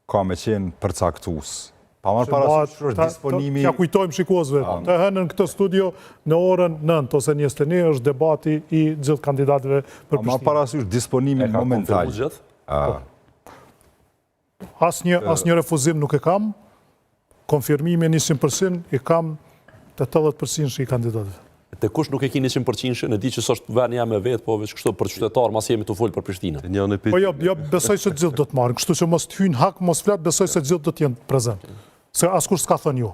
ka me qenë përcaktues. Pa marrë parasysh është disponimi... Ja kujtojmë shikuesve, të hënën këtë studio në orën 9 ose 21 është debati i gjithë kandidatëve për Prishtinë. Ma parasysh disponimi momental. Asnjë refuzim nuk e kam, konfirmimi 100% i kam 80% i kandidatëve. Te kush nuk e ki 100%, e di që s'është vënë jam me vetë, po veç kështu për qytetar, mas jemi të folë për Prishtinën. Po jo, besoj se gjithë do të marrin, kështu që mos të hyjnë hak, mos flet, besoj se gjithë do të jenë prezent. Se askush s'ka thënë jo.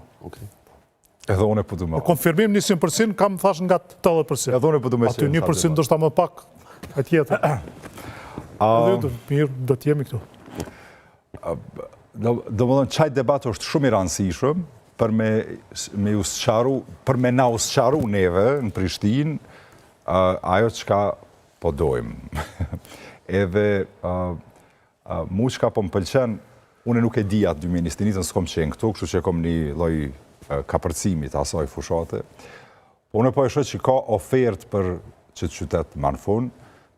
Edhe unë po duam. Konfirmim 100% kam thash nga 80%. Edhe unë po duam. Aty 1% do të më pak atjetër. Mirë, do të jemi këtu. Domethënë çaj debat është shumë i rëndësishëm për me na usqaru neve në Prishtinë ajo çka po dojmë. Edhe mu çka po më pëlqen, unë nuk e di atë 2021, s'kom qenë këtu, kështu që kom një lloj kapërcimi të asaj fushate. Po unë po e shoh që ka ofertë për qytet Manfun,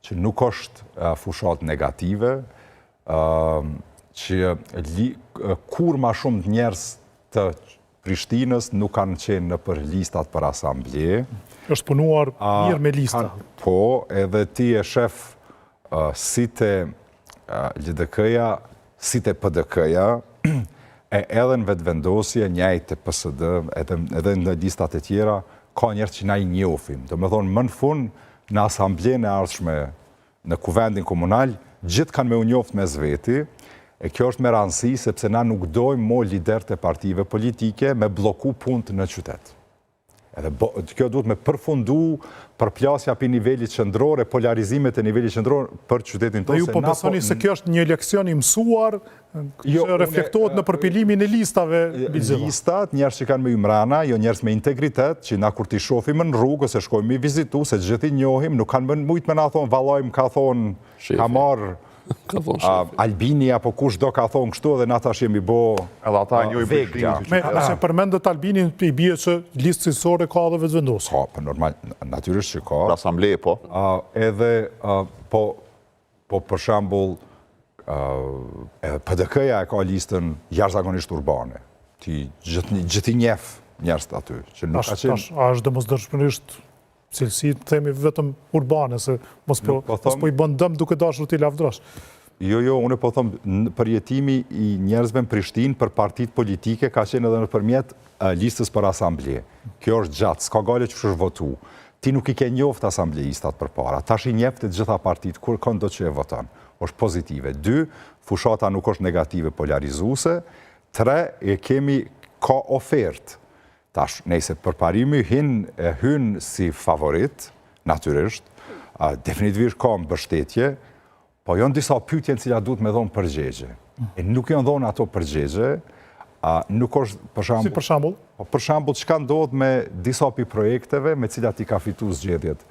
që nuk është fushat negative, që kur ma shumë të njerëz të Prishtinës nuk kanë qenë në për listat për asambleje. Është punuar mirë me lista. Po, edhe ti e shef si të LDK-ja, si të PDK-ja, edhe në vetëvendosje, njëjtë të PSD, edhe në listat e tjera, ka njerë që na i njofim. Do me thonë, më në fund, në asamblejën e ardhshme në kuvendin komunal, gjithë kanë me u njoftë me zveti, e kjo është me rëndësi, sepse na nuk dojmë mo lider të partive politike me bloku punë në qytet. Edhe kjo duhet me përfundu përplasja për nivellit qendror e polarizimet e nivellit qendror për qytetin tonë. Ju po besoni se kjo është një leksion i mësuar, që reflektohet në përpilimin e listave? Listat, njerës që kanë me ymrana, jo njerës me integritet, që na kur t'i shofim në rrugë, ose shkojmë i vizitu, se gjithi njohim, nuk kanë mujtë me na thonë, valojmë ka thonë, ka marë, Albini apo kush do ka thonë kështu edhe na tash jemi bo vegja. Se përmendet Albinin i bie që listë cilësore ka dhe vetëvendosje. Ka, për normal, natyrisht që ka. Për asambleje, po. Edhe, po për shambull, PDK-ja e ka listën jashtëzakonisht urbane. Ti gjithi njef njerëz aty. A është domosdoshmërisht cilësi të themi vetëm urbane, se mos po i bën dëm duke dashur t'i lavdrosh. Jo, unë po thëmë, përjetimi i njerëzve në Prishtinë për partit politike ka qenë edhe nëpërmjet listës për asambleje. Kjo është gjatë, s'ka gale që është votu. Ti nuk i ke njoft asambleistat për para, tash i njeft të gjitha partit, kur këndo që e votan, është pozitive. 2, fushata nuk është negative polarizuese. 3, e kemi ka ofertë. Tash, nejse përparimi hynë si favorit, natyrisht, definitivisht ka mbështetje, po jonë disa pyetje në cila duhet me dhonë përgjegje. E nuk jonë dhonë ato përgjegje, nuk është, për shambull... Si për shambull? Për shambull, që ka ndodhë me disa pi projekteve, me cilat i ka fitu zgjedhjet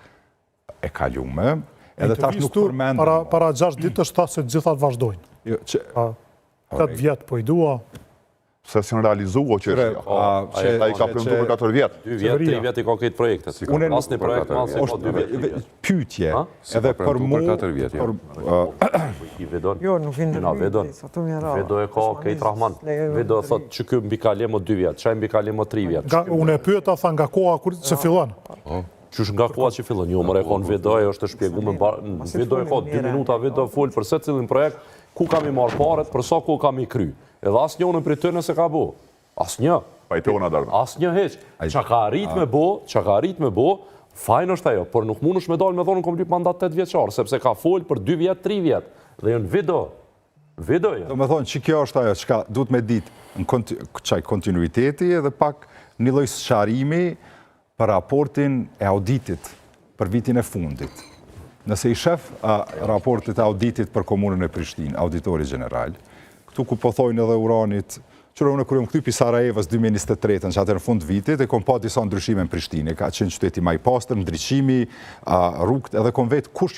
e kalume, edhe tash nuk përmendë... Para 6 ditë është ta se gjithat vazhdojnë. 8 vjetë po i dua... Se si në realizuo që është a i ka premtu për 4 vjetë. 2 vjetë, 3 vjetë i ka këtë projektet. Asë një projekt malë se ka 2 vjetë. Pytje, edhe për mu... Jo, nuk vinë Vedo e ka Kejt Rahman. Vedo e thot që kjo mbi kalemo 2 vjetë, që e mbi kalemo 3 vjetë. Unë e pyeta, tha nga koha që fillon. Qysh nga koha që fillon? Jo, mërë e ka në Vedo e është shpjegu me Vedo e ka 2 minuta, Vedo full për se cilin projekt, ku kam i marë paret, për sa ku kam i kry. Edhe asë një unë për të nëse ka bo. Asë një. Asë një heq. Qa ka arrit me bo, fajnë është ajo, por nuk mund është me dalë me thonë në kom lyp mandat 8 vjeqarë, sepse ka folë për 2 vjetë, 3 vjetë. Dhe jënë Vedo. Vedo jënë. Do me thonë që kjo është ajo, që ka duhet me ditë në kontinuiteti edhe pak një lloj sqarimi për raportin e auditit për vitin e fundit. Nëse i shef raportit e auditit për komunën e Prishtinë, auditori general, këtu ku po thojnë edhe Uranit, qërë unë kërëm këty pi Sarajevës 2023, në që atër në fund vitit, e kom pa disa ndryshime në Prishtinë, ka qenë qyteti maj pastër, ndryshimi, rrugët, edhe kom vetë kush që